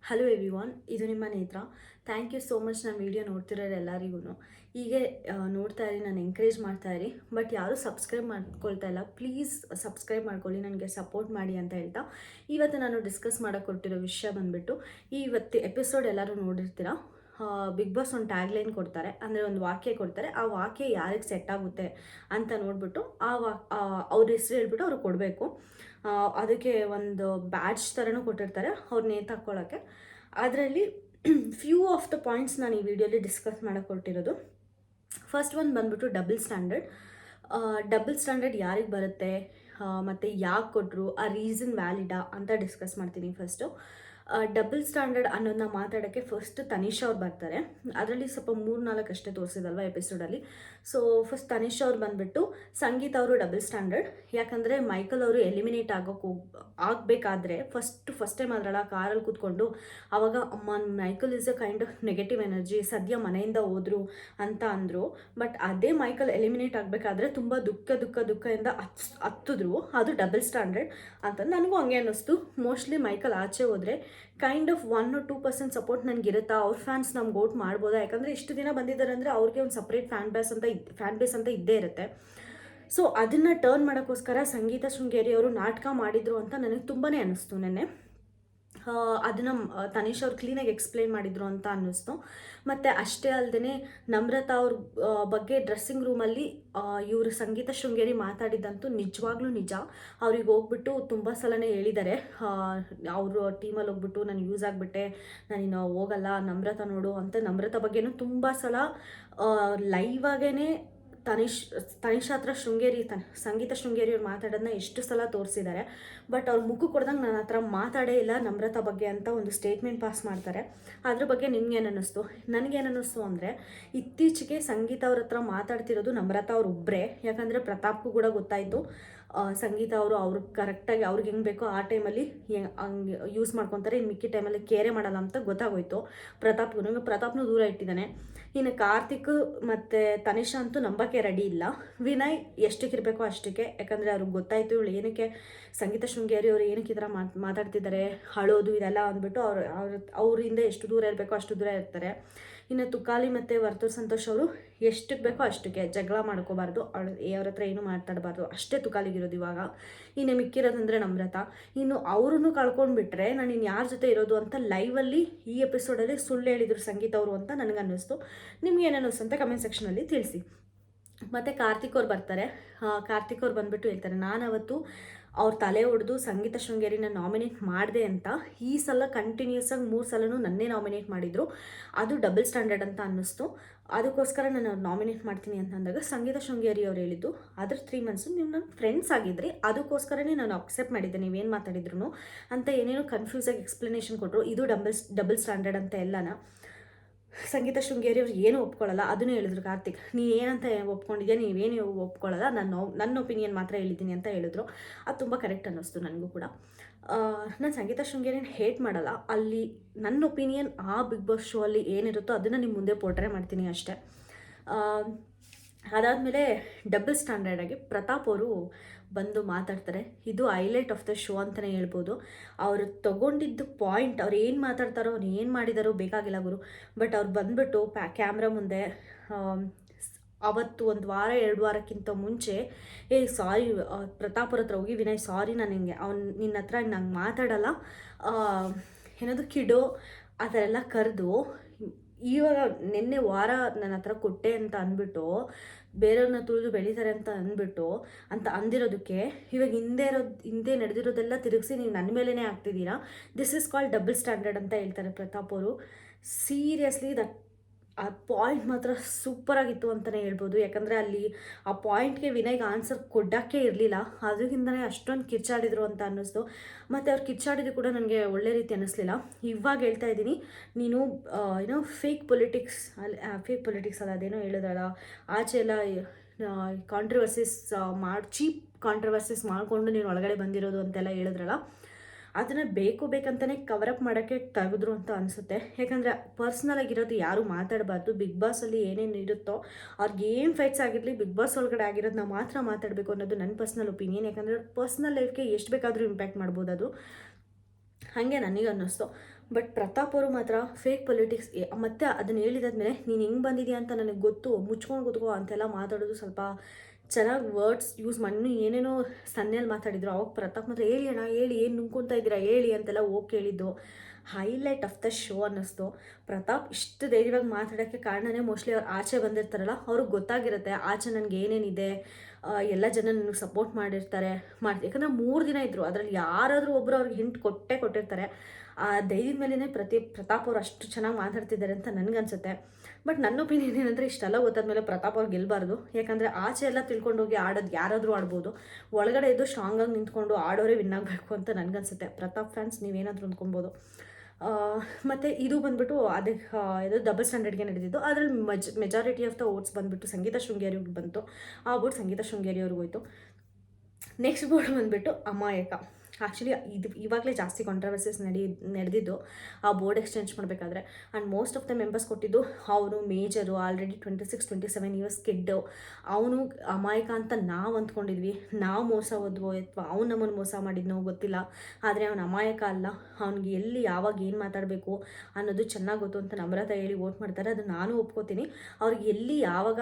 Hello everyone, ಇದು ನಿಮ್ಮ ನೇತ್ರ. ಥ್ಯಾಂಕ್ ಯು ಸೋ ಮಚ್ ನನ್ನ ವೀಡಿಯೋ ನೋಡ್ತಿರೋರು ಎಲ್ಲರಿಗೂ. ಹೀಗೆ ನೋಡ್ತಾ ಇರಿ, ನಾನು ಎಂಕರೇಜ್ ಮಾಡ್ತಾ ಇರಿ. ಬಟ್ ಯಾರೂ ಸಬ್ಸ್ಕ್ರೈಬ್ ಮಾಡ್ಕೊಳ್ತಾ ಇಲ್ಲ. ಪ್ಲೀಸ್ ಸಬ್ಸ್ಕ್ರೈಬ್ ಮಾಡ್ಕೊಳ್ಳಿ, ನನಗೆ ಸಪೋರ್ಟ್ ಮಾಡಿ ಅಂತ ಹೇಳ್ತಾ ಇವತ್ತು ನಾನು ಡಿಸ್ಕಸ್ ಮಾಡೋಕೆ ಕೊಟ್ಟಿರೋ ವಿಷಯ ಬಂದುಬಿಟ್ಟು, ಇವತ್ತು ಎಪಿಸೋಡ್ ಎಲ್ಲರೂ ನೋಡಿರ್ತೀರ. ಬಿಗ್ ಬಾಸ್ ಒಂದು ಟ್ಯಾಗ್ಲೈನ್ ಕೊಡ್ತಾರೆ, ಅಂದರೆ ಒಂದು ವಾಕ್ಯ ಕೊಡ್ತಾರೆ. ಆ ವಾಕ್ಯ ಯಾರಿಗೆ ಸೆಟ್ ಆಗುತ್ತೆ ಅಂತ ನೋಡಿಬಿಟ್ಟು ಅವ್ರ ಹೆಸರು ಹೇಳ್ಬಿಟ್ಟು ಅವ್ರು ಕೊಡಬೇಕು. ಅದಕ್ಕೆ ಒಂದು ಬ್ಯಾಡ್ಜ್ ಥರನೂ ಕೊಟ್ಟಿರ್ತಾರೆ ಅವ್ರು ನೇತಾಕೊಳ್ಳೋಕ್ಕೆ. ಅದರಲ್ಲಿ ಫ್ಯೂ ಆಫ್ ದ ಪಾಯಿಂಟ್ಸ್ ನಾನು ಈ ವಿಡಿಯೋಲಿ ಡಿಸ್ಕಸ್ ಮಾಡೋಕೆ ಹೊರಟಿರೋದು. ಫಸ್ಟ್ ಒಂದು ಬಂದ್ಬಿಟ್ಟು ಡಬಲ್ ಸ್ಟ್ಯಾಂಡರ್ಡ್. ಡಬಲ್ ಸ್ಟ್ಯಾಂಡರ್ಡ್ ಯಾರಿಗೆ ಬರುತ್ತೆ ಮತ್ತು ಯಾಕೆ ಕೊಟ್ಟರು, ಆ ರೀಸನ್ ವ್ಯಾಲಿಡಾ ಅಂತ ಡಿಸ್ಕಸ್ ಮಾಡ್ತೀನಿ. ಫಸ್ಟು ಡಬಲ್ ಸ್ಟ್ಯಾಂಡರ್ಡ್ ಅನ್ನೋದನ್ನ ಮಾತಾಡೋಕ್ಕೆ ಫಸ್ಟ್ ತನಿಷಾ ಅವ್ರು ಬರ್ತಾರೆ. ಅದರಲ್ಲಿ ಸ್ವಲ್ಪ 3-4 ಅಷ್ಟೇ ತೋರಿಸಿದಲ್ವ ಎಪಿಸೋಡಲ್ಲಿ. ಸೊ ಫಸ್ಟ್ ತನಿಷಾ ಅವ್ರು ಬಂದುಬಿಟ್ಟು ಸಂಗೀತ ಅವರು ಡಬಲ್ ಸ್ಟ್ಯಾಂಡರ್ಡ್. ಯಾಕಂದರೆ ಮೈಕಲ್ ಅವರು ಎಲಿಮಿನೇಟ್ ಆಗಬೇಕಾದ್ರೆ ಫಸ್ಟ್ ಟೈಮ್ ಅದರಲ್ಲ ಕಾರಲ್ಲಿ ಕೂತ್ಕೊಂಡು ಆವಾಗ Michael is a kind of negative energy, ಸದ್ಯ ಮನೆಯಿಂದ ಹೋದ್ರು ಅಂತ ಅಂದರು. ಬಟ್ ಅದೇ ಮೈಕಲ್ ಎಲಿಮಿನೇಟ್ ಆಗಬೇಕಾದ್ರೆ ತುಂಬ ದುಃಖದಿಂದ ಹತ್ತಿದ್ರು. ಅದು ಡಬಲ್ ಸ್ಟ್ಯಾಂಡರ್ಡ್ ಅಂತ ನನಗೂ ಹಂಗೆ ಅನ್ನಿಸ್ತು. ಮೋಸ್ಟ್ಲಿ ಮೈಕಲ್ ಆಚೆ ಹೋದರೆ ಕೈಂಡ್ ಆಫ್ 1-2% ಸಪೋರ್ಟ್ ನನಗಿರುತ್ತಾ, ಅವ್ರ ಫ್ಯಾನ್ಸ್ ನಮ್ಗೆ ವೋಟ್ ಮಾಡ್ಬೋದಾ. ಯಾಕಂದರೆ ಇಷ್ಟು ದಿನ ಬಂದಿದ್ದಾರೆ ಅಂದರೆ ಅವ್ರಿಗೆ ಒಂದು ಸಪ್ರೇಟ್ ಫ್ಯಾನ್ ಬೇಸ್ ಅಂತ ಇದ್ದೇ ಇರುತ್ತೆ. ಸೊ ಅದನ್ನು ಟರ್ನ್ ಮಾಡೋಕ್ಕೋಸ್ಕರ ಸಂಗೀತ ಶೃಂಗೇರಿ ಅವರು ನಾಟಕ ಮಾಡಿದರು ಅಂತ ನನಗೆ ತುಂಬಾ ಅನ್ನಿಸ್ತು ನೆನ್ನೆ. ಅದನ್ನು ತನಿಷ್ ಅವ್ರು ಕ್ಲೀನಾಗಿ ಎಕ್ಸ್ಪ್ಲೈನ್ ಮಾಡಿದರು ಅಂತ ಅನ್ನಿಸ್ತು. ಮತ್ತು ಅಷ್ಟೇ ಅಲ್ಲದೆ ನಮ್ರತಾ ಅವ್ರ ಬಗ್ಗೆ ಡ್ರೆಸ್ಸಿಂಗ್ ರೂಮಲ್ಲಿ ಇವರು ಸಂಗೀತ ಶೃಂಗೇರಿ ಮಾತಾಡಿದ್ದಂತೂ ನಿಜವಾಗ್ಲೂ ನಿಜ. ಅವ್ರಿಗೆ ಹೋಗ್ಬಿಟ್ಟು ತುಂಬ ಸಲನೇ ಹೇಳಿದ್ದಾರೆ, ಅವರು ಟೀಮಲ್ಲಿ ಹೋಗ್ಬಿಟ್ಟು ನಾನು ಯೂಸ್ ಆಗಿಬಿಟ್ಟೆ, ನಾನಿನ್ನು ಹೋಗಲ್ಲ, ನಮ್ರತಾ ನೋಡು ಅಂತ. ನಮ್ರತಾ ಬಗ್ಗೆನೂ ತುಂಬ ಸಲ ಲೈವ್ ಆಗೇ ತನಿಷ್ ಹತ್ರ ಸಂಗೀತ ಶೃಂಗೇರಿ ಅವ್ರು ಮಾತಾಡೋದನ್ನ ಎಷ್ಟು ಸಲ ತೋರಿಸಿದ್ದಾರೆ. ಬಟ್ ಅವ್ರ ಮುಖ ಕೊಡ್ದಂಗೆ ನನ್ನ ಹತ್ರ ಮಾತಾಡೇ ಇಲ್ಲ ನಮ್ರತಾ ಬಗ್ಗೆ ಅಂತ ಒಂದು ಸ್ಟೇಟ್ಮೆಂಟ್ ಪಾಸ್ ಮಾಡ್ತಾರೆ. ಅದ್ರ ಬಗ್ಗೆ ನಿಮ್ಗೇನು ಅನ್ನಿಸ್ತು? ನನಗೇನು ಅಂದರೆ, ಇತ್ತೀಚೆಗೆ ಸಂಗೀತ ಅವ್ರ ಹತ್ರ ಮಾತಾಡ್ತಿರೋದು ನಮ್ರತಾ ಅವ್ರು ಒಬ್ಬರೇ. ಯಾಕಂದರೆ ಪ್ರತಾಪ್ಗೂ ಕೂಡ ಗೊತ್ತಾಯಿತು ಸಂಗೀತ ಅವರು ಕರೆಕ್ಟಾಗಿ ಅವ್ರಿಗೆ ಹೆಂಗೆ ಬೇಕೋ ಆ ಟೈಮಲ್ಲಿ ಹಂಗೆ ಯೂಸ್ ಮಾಡ್ಕೊತಾರೆ, ಇನ್ನು ಮಿಕ್ಕಿ ಟೈಮಲ್ಲಿ ಕೇರೆ ಮಾಡಲ್ಲ ಅಂತ ಗೊತ್ತಾಗೋಯ್ತು ಪ್ರತಾಪ್ನೂ ದೂರ ಇಟ್ಟಿದ್ದಾನೆ. ಇನ್ನು ಕಾರ್ತಿಕ್ ಮತ್ತು ತನಿಷಾ ಅಂತೂ ನಂಬಕ್ಕೆ ರೆಡಿ ಇಲ್ಲ. ವಿನಯ್ ಎಷ್ಟಕ್ಕಿರಬೇಕೋ ಅಷ್ಟಕ್ಕೆ. ಯಾಕಂದರೆ ಅವ್ರಿಗೆ ಗೊತ್ತಾಯಿತು ಇವಳು ಏನಕ್ಕೆ ಸಂಗೀತ ಶೃಂಗೇರಿ ಅವರು ಏನಕ್ಕೆ ಈ ಥರ ಮಾತಾಡ್ತಿದ್ದಾರೆ, ಅಳೋದು ಇದೆಲ್ಲ ಅಂದ್ಬಿಟ್ಟು ಅವರಿಂದ ಎಷ್ಟು ದೂರ ಇರಬೇಕೋ ಅಷ್ಟು ದೂರ ಇರ್ತಾರೆ. ಇನ್ನು ತುಕಾಲಿ ಮತ್ತು ವರ್ತೂರ್ ಸಂತೋಷ್ ಅವರು ಎಷ್ಟಕ್ಕೆ ಬೇಕೋ ಅಷ್ಟಕ್ಕೆ, ಜಗಳ ಮಾಡ್ಕೋಬಾರ್ದು, ಅವ್ರ ಹತ್ರ ಏನು ಮಾತಾಡಬಾರ್ದು, ಅಷ್ಟೇ ತುಕಾಲಿಗಿರೋದು ಇವಾಗ. ಇನ್ನು ಮಿಕ್ಕಿರೋದಂದರೆ ನಮ್ರತಾ. ಇನ್ನು ಅವ್ರನ್ನೂ ಕಳ್ಕೊಂಡ್ಬಿಟ್ರೆ ನಾನು ಇನ್ನು ಯಾರ ಜೊತೆ ಇರೋದು ಅಂತ ಲೈವಲ್ಲಿ ಈ ಎಪಿಸೋಡಲ್ಲಿ ಸುಳ್ಳು ಹೇಳಿದರು ಸಂಗೀತ ಅವರು ಅಂತ ನನಗನ್ನಿಸ್ತು. ನಿಮ್ಗೇನು ಅನ್ನಿಸ್ತು ಅಂತ ಕಮೆಂಟ್ ಸೆಕ್ಷನಲ್ಲಿ ತಿಳಿಸಿ. ಮತ್ತು ಕಾರ್ತಿಕ್ ಅವ್ರು ಬರ್ತಾರೆ. ಕಾರ್ತಿಕ್ ಅವ್ರು ಬಂದುಬಿಟ್ಟು ಹೇಳ್ತಾರೆ, ನಾನು ಅವತ್ತು ಅವ್ರ ತಲೆ ಹೊಡೆದು ಸಂಗೀತ ಶೃಂಗೇರಿನ ನಾಮಿನೇಟ್ ಮಾಡಿದೆ ಅಂತ. ಈ ಸಲ ಕಂಟಿನ್ಯೂಸ್ ಆಗಿ 3 ಸಲನೂ ನನ್ನೇ ನಾಮಿನೇಟ್ ಮಾಡಿದರು. ಅದು ಡಬಲ್ ಸ್ಟ್ಯಾಂಡರ್ಡ್ ಅಂತ ಅನ್ನಿಸ್ತು. ಅದಕ್ಕೋಸ್ಕರ ನಾನು ಅವ್ರು ನಾಮಿನೇಟ್ ಮಾಡ್ತೀನಿ ಅಂತ ಅಂದಾಗ ಸಂಗೀತ ಶೃಂಗೇರಿ ಅವ್ರು ಹೇಳಿದ್ದು, ಅದ್ರ 3 ಮಂತ್ಸು ನೀವು ನನ್ನ ಫ್ರೆಂಡ್ಸ್ ಆಗಿದ್ರಿ, ಅದಕ್ಕೋಸ್ಕರನೇ ನಾನು ಅಕ್ಸೆಪ್ಟ್ ಮಾಡಿದ್ದೆ ನೀವೇನು ಮಾತಾಡಿದ್ರು ಅಂತ ಏನೇನೋ ಕನ್ಫ್ಯೂಸಾಗಿ ಎಕ್ಸ್ಪ್ಲನೇಷನ್ ಕೊಟ್ಟರು. ಇದು ಡಬಲ್ ಸ್ಟ್ಯಾಂಡರ್ಡ್ ಅಂತ ಎಲ್ಲನ. ಸಂಗೀತ ಶೃಂಗೇರಿ ಅವ್ರು ಏನೂ ಒಪ್ಕೊಳ್ಳಲ್ಲ, ಅದನ್ನು ಹೇಳಿದ್ರು ಕಾರ್ತಿಕ್. ನೀನು ಏನಂತ ಒಪ್ಕೊಂಡಿದ್ಯಾ, ನೀವೇನು ಒಪ್ಕೊಳ್ಳಲ್ಲ, ನನ್ನ ಒಪಿನಿಯನ್ ಮಾತ್ರ ಹೇಳಿದ್ದೀನಿ ಅಂತ ಹೇಳಿದ್ರು. ಅದು ತುಂಬ ಕರೆಕ್ಟ್ ಅನ್ನಿಸ್ತು ನನಗೂ ಕೂಡ. ನಾನು ಸಂಗೀತ ಶೃಂಗೇರಿನ ಹೇಟ್ ಮಾಡಲ್ಲ, ಅಲ್ಲಿ ನನ್ನ ಒಪಿನಿಯನ್ ಆ ಬಿಗ್ ಬಾಸ್ ಶೋ ಅಲ್ಲಿ ಏನಿರುತ್ತೋ ಅದನ್ನು ನಿಮ್ಮ ಮುಂದೆ ಪೋರ್ಟ್ರೇ ಮಾಡ್ತೀನಿ ಅಷ್ಟೇ. ಅದಾದಮೇಲೆ ಡಬಲ್ ಸ್ಟ್ಯಾಂಡರ್ಡಾಗಿ ಪ್ರತಾಪ್ ಅವರು ಬಂದು ಮಾತಾಡ್ತಾರೆ. ಇದು ಹೈಲೈಟ್ ಆಫ್ ದ ಶೋ ಅಂತಲೇ ಹೇಳ್ಬೋದು. ಅವರು ತೊಗೊಂಡಿದ್ದು ಪಾಯಿಂಟ್, ಅವ್ರು ಏನು ಮಾತಾಡ್ತಾರೋ, ಅವ್ರು ಏನು ಮಾಡಿದಾರೋ ಬೇಕಾಗಿಲ್ಲ ಗುರು. ಬಟ್ ಅವ್ರು ಬಂದುಬಿಟ್ಟು ಕ್ಯಾಮ್ರಾ ಮುಂದೆ ಅವತ್ತು 1 ವಾರ 2 ವಾರಕ್ಕಿಂತ ಮುಂಚೆ ಸಾರಿ ಪ್ರತಾಪ್ ಅವ್ರ ಹತ್ರ ಹೋಗಿ, ವಿನಯ್ ಸಾರಿ, ನಾನು ಹಿಂಗೆ ನಿನ್ನ ಹತ್ರ ನಂಗೆ ಮಾತಾಡಲ್ಲ, ಏನಾದರೂ ಕಿಡೋ ಆ ಥರ ಎಲ್ಲ ಕರೆದು, ಇವಾಗ ನಿನ್ನೆ ವಾರ ನನ್ನ ಹತ್ರ ಕೊಟ್ಟೆ ಅಂತ ಅಂದ್ಬಿಟ್ಟು ಬೇರೆಯವ್ರನ್ನ ತುಳಿದು ಬೆಳೀತಾರೆ ಅಂತ ಅಂದಿರೋದಕ್ಕೆ ಇವಾಗ ಹಿಂದೆ ನಡೆದಿರೋದೆಲ್ಲ ತಿರುಗಿಸಿ ನೀವು ನನ್ನ ಮೇಲೇ ಆಗ್ತಿದ್ದೀರಾ. This is called double standard ಅಂತ ಹೇಳ್ತಾರೆ ಪ್ರತಾಪ್ ಅವರು. ಸೀರಿಯಸ್ಲಿ ಆ ಪಾಯಿಂಟ್ ಮಾತ್ರ ಸೂಪರಾಗಿತ್ತು ಅಂತಲೇ ಹೇಳ್ಬೋದು. ಯಾಕಂದರೆ ಅಲ್ಲಿ ಆ ಪಾಯಿಂಟ್ಗೆ ವಿನಯ್ಗೆ ಆನ್ಸರ್ ಕೊಡೋಕ್ಕೆ ಇರಲಿಲ್ಲ, ಅದಕ್ಕಿಂತಲೇ ಅಷ್ಟೊಂದು ಕಿರ್ಚಾಡಿದ್ರು ಅಂತ ಅನ್ನಿಸ್ತು. ಮತ್ತು ಅವ್ರು ಕಿರ್ಚಾಡಿದ್ದು ಕೂಡ ನನಗೆ ಒಳ್ಳೆ ರೀತಿ ಅನ್ನಿಸ್ಲಿಲ್ಲ. ಇವಾಗ ಹೇಳ್ತಾ ಇದ್ದೀನಿ, ನೀನು ಏನೋ ಫೇಕ್ ಪೊಲಿಟಿಕ್ಸ್ ಅಲ್ಲ, ಅದೇನೋ ಹೇಳಿದ್ರಲ್ಲ, ಆಚೆ ಎಲ್ಲ ಕಾಂಟ್ರವರ್ಸಿಸ್ ಚೀಪ್ ಕಾಂಟ್ರವರ್ಸಿಸ್ ಮಾಡಿಕೊಂಡು ನೀನು ಒಳಗಡೆ ಬಂದಿರೋದು ಅಂತೆಲ್ಲ ಹೇಳಿದ್ರಲ್ಲ, ಅದನ್ನು ಬೇಕಂತಲೇ ಕವರಪ್ ಮಾಡೋಕ್ಕೆ ತೆಗೆದ್ರು ಅಂತ ಅನಿಸುತ್ತೆ. ಯಾಕಂದರೆ ಪರ್ಸ್ನಲ್ ಆಗಿರೋದು ಯಾರೂ ಮಾತಾಡಬಾರ್ದು. ಬಿಗ್ ಬಾಸಲ್ಲಿ ಏನೇನು ಇರುತ್ತೋ, ಅವ್ರಿಗೆ ಏನು ಫೈಟ್ಸ್ ಆಗಿರಲಿ, ಬಿಗ್ ಬಾಸ್ ಒಳಗಡೆ ಆಗಿರೋದನ್ನ ಮಾತ್ರ ಮಾತಾಡಬೇಕು ಅನ್ನೋದು ನನ್ನ ಪರ್ಸ್ನಲ್ ಒಪಿನಿಯನ್. ಯಾಕಂದರೆ ಪರ್ಸ್ನಲ್ ಲೈಫ್ಗೆ ಎಷ್ಟು ಬೇಕಾದರೂ ಇಂಪ್ಯಾಕ್ಟ್ ಮಾಡ್ಬೋದು ಅದು. ಹಾಗೆ ನನಗೆ ಅನ್ನಿಸ್ತು. ಬಟ್ ಪ್ರತಾಪ್ ಅವರು ಮಾತ್ರ ಫೇಕ್ ಪೊಲಿಟಿಕ್ಸ್ ಮತ್ತು ಅದನ್ನು ಹೇಳಿದಾದ್ಮೇಲೆ ನೀನು ಹೆಂಗೆ ಬಂದಿದ್ಯಾ ಅಂತ ನನಗೆ ಗೊತ್ತು, ಮುಚ್ಕೊಂಡು ಕೂತ್ಕೋ ಅಂತೆಲ್ಲ ಮಾತಾಡೋದು ಸ್ವಲ್ಪ ಚೆನ್ನಾಗಿ ವರ್ಡ್ಸ್ ಯೂಸ್ ಮಾಡಿ. ಇನ್ನೂ ಏನೇನೋ ಸನ್ನೆಯಲ್ಲಿ ಮಾತಾಡಿದ್ರು. ಅವಾಗ ಪ್ರತಾಪ್ ಮಾತ್ರ ಹೇಳಿ ಅಣ್ಣ ಹೇಳಿ, ಏನು ನುಂಗ್ಕೊತಾ ಇದ್ದೀರಾ ಹೇಳಿ ಅಂತೆಲ್ಲ ಹೋಗಿ ಕೇಳಿದ್ದು. ಹೈಲೈಟ್ ಆಫ್ ದ ಶೋ ಅನ್ನಿಸ್ತು. ಪ್ರತಾಪ್ ಇಷ್ಟು ಧೈರ್ಯವಾಗಿ ಮಾತಾಡೋಕ್ಕೆ ಕಾರಣನೇ ಮೋಸ್ಟ್ಲಿ ಅವ್ರು ಆಚೆ ಬಂದಿರ್ತಾರಲ್ಲ, ಅವ್ರಿಗೆ ಗೊತ್ತಾಗಿರುತ್ತೆ ಆಚೆ ನನಗೆ ಏನೇನಿದೆ, ಎಲ್ಲ ಜನ ನನಗೆ ಸಪೋರ್ಟ್ ಮಾಡಿರ್ತಾರೆ ಯಾಕಂದರೆ 3 ದಿನ ಇದ್ದರು, ಅದರಲ್ಲಿ ಯಾರಾದರೂ ಒಬ್ಬರು ಅವ್ರಿಗೆ ಹಿಂಟ್ ಕೊಟ್ಟಿರ್ತಾರೆ. ಆ ಧೈರ್ಯದ ಮೇಲೇ ಪ್ರತಾಪ್ ಅವ್ರು ಅಷ್ಟು ಚೆನ್ನಾಗಿ ಮಾತಾಡ್ತಿದ್ದಾರೆ ಅಂತ ನನಗನ್ಸುತ್ತೆ. ಬಟ್ ನನ್ನ ಒಪಿನಿಯನ್ ಏನಂದರೆ, ಇಷ್ಟೆಲ್ಲ ಗೊತ್ತಾದ್ಮೇಲೆ ಪ್ರತಾಪ್ ಅವ್ರು ಗೆಲ್ಲಬಾರ್ದು. ಯಾಕಂದರೆ ಆಚೆ ಎಲ್ಲ ತಿಳ್ಕೊಂಡೋಗಿ ಆಡೋದು ಯಾರಾದರೂ ಆಡ್ಬೋದು, ಒಳಗಡೆ ಇದ್ದು ಸ್ಟ್ರಾಂಗಾಗಿ ನಿಂತ್ಕೊಂಡು ಆಡೋರೇ ವಿನ್ ಆಗಬೇಕು ಅಂತ ನನಗನ್ಸುತ್ತೆ. ಪ್ರತಾಪ್ ಫ್ಯಾನ್ಸ್ ನೀವೇನಾದರೂ ಅಂದ್ಕೊಬೋದು. ಮತ್ತು ಇದು ಬಂದುಬಿಟ್ಟು ಅದಕ್ಕೆ ಇದು ಡಬಲ್ ಸ್ಟ್ಯಾಂಡರ್ಡ್ಗೆ ನಡೆದಿದ್ದು. ಅದರಲ್ಲಿ ಮೆಜಾರಿಟಿ ಆಫ್ ದ ವೋಟ್ಸ್ ಬಂದುಬಿಟ್ಟು ಸಂಗೀತ ಶೃಂಗೇರಿಗೆ ಬಂತು. ಆ ಬೋರ್ಡ್ ಸಂಗೀತ ಶೃಂಗೇರಿ ಅವ್ರಿಗೆ ಹೋಯಿತು. ನೆಕ್ಸ್ಟ್ ಬೋರ್ಡ್ ಬಂದುಬಿಟ್ಟು ಅಮಾಯಕ. ಆ್ಯಕ್ಚುಲಿ ಇವಾಗಲೇ ಜಾಸ್ತಿ ಕಾಂಟ್ರವರ್ಸೀಸ್ ನಡೆದಿದ್ದು ಆ ಬೋರ್ಡ್ ಎಕ್ಸ್ಚೇಂಜ್ ಮಾಡಬೇಕಾದ್ರೆ. And most of the members ಕೊಟ್ಟಿದ್ದು ಅವನು ಮೇಜರು, ಆಲ್ರೆಡಿ 26-27 ಇಯರ್ಸ್ ಕಿಡ್ಡು. ಅವನು ಅಮಾಯಕ ಅಂತ ನಾವು ಅಂದ್ಕೊಂಡಿದ್ವಿ, ನಾವು ಮೋಸ ಹೋದ್ವೋ ಅಥವಾ ಅವ್ನು ನಮ್ಮನ್ನು ಮೋಸ ಮಾಡಿದ್ನೋ ಗೊತ್ತಿಲ್ಲ. ಆದರೆ ಅವನು ಅಮಾಯಕ ಅಲ್ಲ. ಅವ್ನಿಗೆ ಎಲ್ಲಿ ಯಾವಾಗ ಏನು ಮಾತಾಡಬೇಕು ಅನ್ನೋದು ಚೆನ್ನಾಗಿ ಗೊತ್ತು ಅಂತ ನಮ್ರತ ಹೇಳಿ ವೋಟ್ ಮಾಡ್ತಾರೆ. ಅದು ನಾನು ಒಪ್ಕೋತೀನಿ. ಅವ್ರಿಗೆ ಎಲ್ಲಿ ಯಾವಾಗ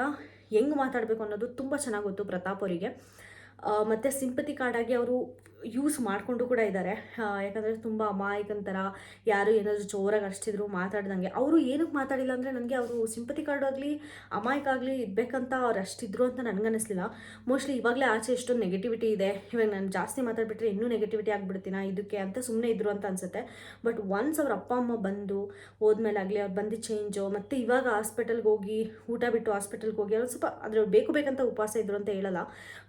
ಹೆಂಗೆ ಮಾತಾಡಬೇಕು ಅನ್ನೋದು ತುಂಬ ಚೆನ್ನಾಗಿ ಗೊತ್ತು ಪ್ರತಾಪ್ ಅವರಿಗೆ. ಮತ್ತು ಸಿಂಪತಿ ಕಾರ್ಡಾಗಿ ಅವರು ಯೂಸ್ ಮಾಡಿಕೊಂಡು ಕೂಡ ಇದ್ದಾರೆ. ಯಾಕಂದರೆ ತುಂಬ ಅಮಾಯಕಂತರ ಯಾರು ಏನಾದರೂ ಜೋರಾಗಿ ಅಷ್ಟಿದ್ರು ಮಾತಾಡ್ದಂಗೆ. ಅವರು ಏನಕ್ಕೆ ಮಾತಾಡಿಲ್ಲ ಅಂದರೆ, ನನಗೆ ಅವರು ಸಿಂಪತಿ ಕಾರ್ಡ್ ಆಗಲಿ ಅಮಾಯಕ ಆಗಲಿ ಇರಬೇಕಂತ ಅವ್ರು ಅಷ್ಟಿದ್ರು ಅಂತ ನನಗನ್ನಿಸ್ಲಿಲ್ಲ. ಮೋಸ್ಟ್ಲಿ ಇವಾಗಲೇ ಆಚೆ ಎಷ್ಟೊಂದು ನೆಗೆಟಿವಿಟಿ ಇದೆ, ಇವಾಗ ನಾನು ಜಾಸ್ತಿ ಮಾತಾಡ್ಬಿಟ್ರೆ ಇನ್ನೂ ನೆಗೆಟಿವಿಟಿ ಆಗಿಬಿಡ್ತೀನ ಇದಕ್ಕೆ ಅಂತ ಸುಮ್ಮನೆ ಇದ್ರು ಅಂತ ಅನಿಸುತ್ತೆ. ಬಟ್ ಒನ್ಸ್ ಅವ್ರ ಅಪ್ಪ ಅಮ್ಮ ಬಂದು ಹೋದ್ಮೇಲೆ ಆಗಲಿ, ಅವ್ರು ಬಂದು ಚೇಂಜು, ಮತ್ತು ಇವಾಗ ಹಾಸ್ಪಿಟಲ್ಗೆ ಹೋಗಿ ಊಟ ಬಿಟ್ಟು ಹಾಸ್ಪಿಟಲ್ಗೆ ಹೋಗಿ ಅವ್ರು ಸ್ವಲ್ಪ ಅದ್ರ ಬೇಕಂತ ಉಪವಾಸ ಇದ್ರು ಅಂತ ಹೇಳಲ್ಲ.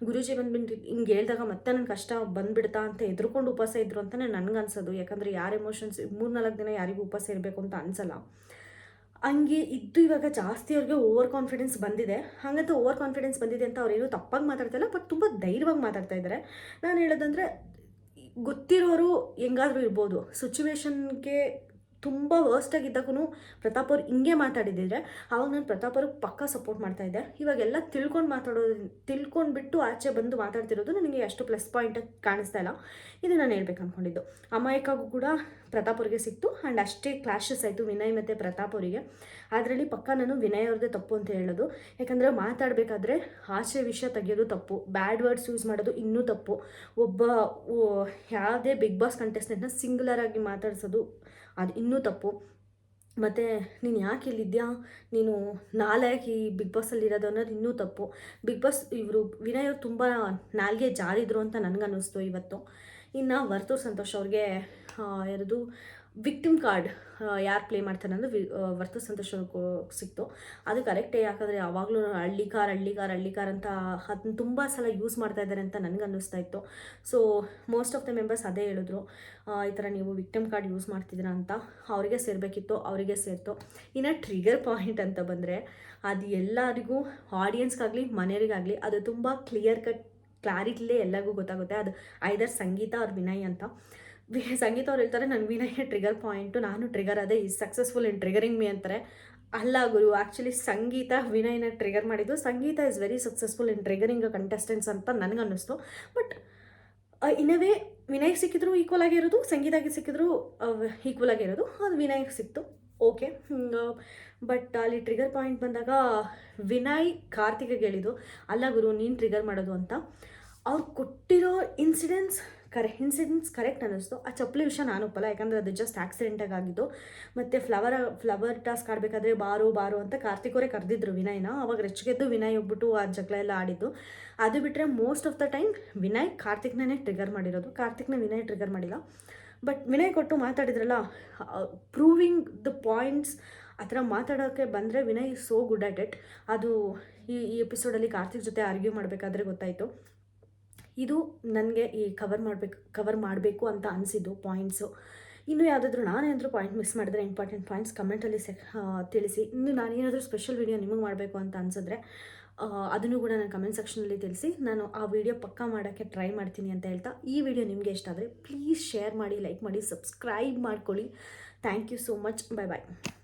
ಗುರೂಜಿ ಬಂದ್ಬಿಟ್ಟು ಹಿಂಗೆ ಹೇಳಿದಾಗ ಮತ್ತೆ ನನ್ನ ಕಷ್ಟ ಬಂದ್ಬಿಡ್ತಾ ಅಂತ ಎದುರ್ಕೊಂಡು ಉಪವಾಸ ಇದ್ರು ಅಂತಲೇ ನನಗನ್ಸೋದು. ಯಾಕಂದರೆ ಯಾರ ಎಮೋಷನ್ಸ್ 3-4 ದಿನ ಯಾರಿಗೂ ಉಪವಾಸ ಇರಬೇಕು ಅಂತ ಅನಿಸಲ್ಲ. ಹಂಗೆ ಇದ್ದು ಇವಾಗ ಜಾಸ್ತಿ ಅವ್ರಿಗೆ ಓವರ್ ಕಾನ್ಫಿಡೆನ್ಸ್ ಬಂದಿದೆ. ಹಾಗಂತ ಓವರ್ ಕಾನ್ಫಿಡೆನ್ಸ್ ಬಂದಿದೆ ಅಂತ ಅವ್ರೇನು ತಪ್ಪಾಗಿ ಮಾತಾಡ್ತಾಯಿಲ್ಲ, ಬಟ್ ತುಂಬ ಧೈರ್ಯವಾಗಿ ಮಾತಾಡ್ತಾ ಇದ್ದಾರೆ. ನಾನು ಹೇಳೋದಂದರೆ, ಗೊತ್ತಿರೋರು ಹೆಂಗಾದರೂ ಇರ್ಬೋದು, ಸಿಚುವೇಶನ್ಗೆ ತುಂಬ ವರ್ಸ್ಟಾಗಿದ್ದಾಗೂ ಪ್ರತಾಪ್ ಅವ್ರು ಹಿಂಗೆ ಮಾತಾಡಿದ್ದಿದ್ರೆ ಆವಾಗ ನಾನು ಪ್ರತಾಪ್ ಅವ್ರಿಗೆ ಪಕ್ಕಾ ಸಪೋರ್ಟ್ ಮಾಡ್ತಾಯಿದ್ದೆ. ಇವಾಗೆಲ್ಲ ತಿಳ್ಕೊಂಡ್ಬಿಟ್ಟು ಆಚೆ ಬಂದು ಮಾತಾಡ್ತಿರೋದು ನನಗೆ ಅಷ್ಟು ಪ್ಲಸ್ ಪಾಯಿಂಟ್ ಕಾಣಿಸ್ತಾ ಇಲ್ಲ. ಇದು ನಾನು ಹೇಳ್ಬೇಕು ಅಂದ್ಕೊಂಡಿದ್ದು. ಅಮಾಯಕಗೂ ಕೂಡ ಪ್ರತಾಪ್ ಅವ್ರಿಗೆ ಸಿಕ್ತು. ಆ್ಯಂಡ್ ಅಷ್ಟೇ ಕ್ಲಾಶಸ್ ಆಯಿತು ವಿನಯ್ ಮತ್ತು ಪ್ರತಾಪ್ ಅವರಿಗೆ. ಅದರಲ್ಲಿ ಪಕ್ಕ ನಾನು ವಿನಯ್ ಅವ್ರದ್ದೇ ತಪ್ಪು ಅಂತ ಹೇಳೋದು. ಯಾಕಂದರೆ ಮಾತಾಡಬೇಕಾದ್ರೆ ಆಚೆ ವಿಷಯ ತೆಗೆಯೋದು ತಪ್ಪು, ಬ್ಯಾಡ್ ವರ್ಡ್ಸ್ ಯೂಸ್ ಮಾಡೋದು ಇನ್ನೂ ತಪ್ಪು. ಯಾವುದೇ ಬಿಗ್ ಬಾಸ್ ಕಂಟೆಸ್ಟೆಂಟ್ನ ಸಿಂಗುಲರಾಗಿ ಮಾತಾಡಿಸೋದು ಅದು ಇನ್ನೂ ತಪ್ಪು. ಮತ್ತು ನೀನು ಯಾಕೆ ಇಲ್ಲಿದ್ಯಾ, ನೀನು ನಾಲ್ಕು ಈ ಬಿಗ್ ಬಾಸಲ್ಲಿರೋದು ಅನ್ನೋದು ಇನ್ನೂ ತಪ್ಪು. ಬಿಗ್ ಬಾಸ್ ಇವರು ವಿನಯ್ ಅವರು ತುಂಬ ನಾಲ್ಗೆ ಜಾರಿದ್ರು ಅಂತ ನನಗನ್ನಿಸ್ತು ಇವತ್ತು. ಇನ್ನು ವರ್ತೂರ್ ಸಂತೋಷ್ ಅವ್ರಿಗೆ ಯಾರದು ವಿಕ್ಟಿಮ್ ಕಾರ್ಡ್ ಯಾರು ಪ್ಲೇ ಮಾಡ್ತಾರೆ ಅಂದರೆ ವರ್ತೂರ್ ಸಂತೋಷ್ ಅವ್ರಿಗೆ ಸಿಕ್ತು. ಅದು ಕರೆಕ್ಟೇ. ಯಾಕಂದರೆ ಯಾವಾಗಲೂ ಹಳ್ಳಿಕಾರ್ ಅಂತ ಅದನ್ನ ತುಂಬ ಸಲ ಯೂಸ್ ಮಾಡ್ತಾ ಇದ್ದಾರೆ ಅಂತ ನನಗನ್ನಿಸ್ತಾ ಇತ್ತು. So most of the members ಅದೇ ಹೇಳಿದ್ರು, ಈ ಥರ ನೀವು ವಿಕ್ಟಿಮ್ ಕಾರ್ಡ್ ಯೂಸ್ ಮಾಡ್ತಿದ್ದೀರಾ ಅಂತ. ಅವರಿಗೆ ಸೇರಬೇಕಿತ್ತು, ಅವರಿಗೆ ಸೇರಿತು. ಇನ್ನು ಟ್ರಿಗರ್ ಪಾಯಿಂಟ್ ಅಂತ ಬಂದರೆ, ಅದು ಎಲ್ಲರಿಗೂ ಆಡಿಯನ್ಸ್ಗಾಗಲಿ ಮನೆಯವರಿಗಾಗಲಿ ಅದು ತುಂಬ ಕ್ಲಾರಿಟಿಲೇ ಎಲ್ಲರಿಗೂ ಗೊತ್ತಾಗುತ್ತೆ. ಅದು ಐದರ್ ಸಂಗೀತ ಅವ್ರ ವಿನಯ್ ಅಂತ. ಸಂಗೀತ ಅವ್ರು ಹೇಳ್ತಾರೆ, ನನ್ನ ವಿನಯ್ ಟ್ರಿಗರ್ ಪಾಯಿಂಟು, ನಾನು ಟ್ರಿಗರ್ ಅದೇ is successful in triggering me ಅಂತಾರೆ. ಅಲ್ಲ ಗುರು, ಆ್ಯಕ್ಚುಲಿ ಸಂಗೀತ ವಿನಯ್ನ ಟ್ರಿಗರ್ ಮಾಡಿದ್ದು. Sangeetha is very successful in triggering contestants ಅಂತ ನನಗನ್ನಿಸ್ತು. ಬಟ್ ಇನ್ನವೇ ವಿನಯ್ಗೆ ಸಿಕ್ಕಿದ್ರು ಈಕ್ವಲ್ ಆಗಿರೋದು, ಸಂಗೀತಕ್ಕೆ ಸಿಕ್ಕಿದ್ರು ಈಕ್ವಲ್ ಆಗಿರೋದು, ಅದು ವಿನಯ್ಗೆ ಸಿಕ್ತು. ಓಕೆ. ಬಟ್ ಅಲ್ಲಿ ಟ್ರಿಗರ್ ಪಾಯಿಂಟ್ ಬಂದಾಗ ವಿನಯ್ ಕಾರ್ತಿಕ್ಗೆ ಹೇಳಿದ್ದು, ಅಲ್ಲ ಗುರು ನೀನು ಟ್ರಿಗರ್ ಮಾಡೋದು ಅಂತ. ಅವ್ರು ಕೊಟ್ಟಿರೋ ಇನ್ಸಿಡೆನ್ಸ್ ಕರೆಕ್ಟ್ ಅನ್ನಿಸ್ತು. ಆ ಚಪ್ಪಲಿ ವಿಷಯ ನಾನು ಒಪ್ಪಲ್ಲ, ಯಾಕಂದರೆ ಅದು ಜಸ್ಟ್ ಆಕ್ಸಿಡೆಂಟಾಗಿ ಆಗಿದ್ದು. ಮತ್ತು ಫ್ಲವರ್ ಟಾಸ್ಕ್ ಆಡಬೇಕಾದ್ರೆ ಬಾರು ಅಂತ ಕಾರ್ತಿಕ್ ಅವರೇ ಕರೆದಿದ್ರು ವಿನಯ್ನ. ಅವಾಗ ರೆಚ್ಗೆದ್ದು ವಿನಯ್ ಹೋಗ್ಬಿಟ್ಟು ಆ ಜಗಳ ಎಲ್ಲ ಆಡಿದ್ದು. ಅದು ಬಿಟ್ಟರೆ most of the time Vinay ಕಾರ್ತಿಕ್ನೇ ಟ್ರಿಗರ್ ಮಾಡಿರೋದು, ಕಾರ್ತಿಕ್ನ ವಿನಯ್ ಟ್ರಿಗರ್ ಮಾಡಿಲ್ಲ. ಬಟ್ ವಿನಯ್ ಕೊಟ್ಟು ಮಾತಾಡಿದ್ರಲ್ಲ, ಪ್ರೂವಿಂಗ್ ದ ಪಾಯಿಂಟ್ಸ್ ಆ ಥರ ಮಾತಾಡೋಕ್ಕೆ ಬಂದರೆ Vinay so good at it. ಅದು ಈ ಎಪಿಸೋಡಲ್ಲಿ ಕಾರ್ತಿಕ್ ಜೊತೆ ಆರ್ಗ್ಯೂ ಮಾಡಬೇಕಾದ್ರೆ ಗೊತ್ತಾಯಿತು. ಇದು ನನಗೆ ಈ ಕವರ್ ಮಾಡಬೇಕು ಅಂತ ಅನಿಸಿದ್ದು ಪಾಯಿಂಟ್ಸು. ಇನ್ನು ಯಾವುದಾದ್ರೂ ನಾನೇನಾದರೂ ಪಾಯಿಂಟ್ ಮಿಸ್ ಮಾಡಿದ್ರೆ, ಇಂಪಾರ್ಟೆಂಟ್ ಪಾಯಿಂಟ್ಸ್ ಕಮೆಂಟಲ್ಲಿ ತಿಳಿಸಿ. ಇನ್ನು ನಾನೇನಾದರೂ ಸ್ಪೆಷಲ್ ವೀಡಿಯೋ ನಿಮಗೆ ಮಾಡಬೇಕು ಅಂತ ಅನಿಸಿದ್ರೆ ಅದನ್ನು ಕೂಡ ನಾನು ಕಮೆಂಟ್ ಸೆಕ್ಷನಲ್ಲಿ ತಿಳಿಸಿ. ನಾನು ಆ ವಿಡಿಯೋ ಪಕ್ಕಾ ಮಾಡೋಕ್ಕೆ ಟ್ರೈ ಮಾಡ್ತೀನಿ ಅಂತ ಹೇಳ್ತಾ, ಈ ವಿಡಿಯೋ ನಿಮಗೆ ಇಷ್ಟ ಆದರೆ ಪ್ಲೀಸ್ ಶೇರ್ ಮಾಡಿ, ಲೈಕ್ ಮಾಡಿ, ಸಬ್ಸ್ಕ್ರೈಬ್ ಮಾಡ್ಕೊಳ್ಳಿ. Thank you so much. Bye.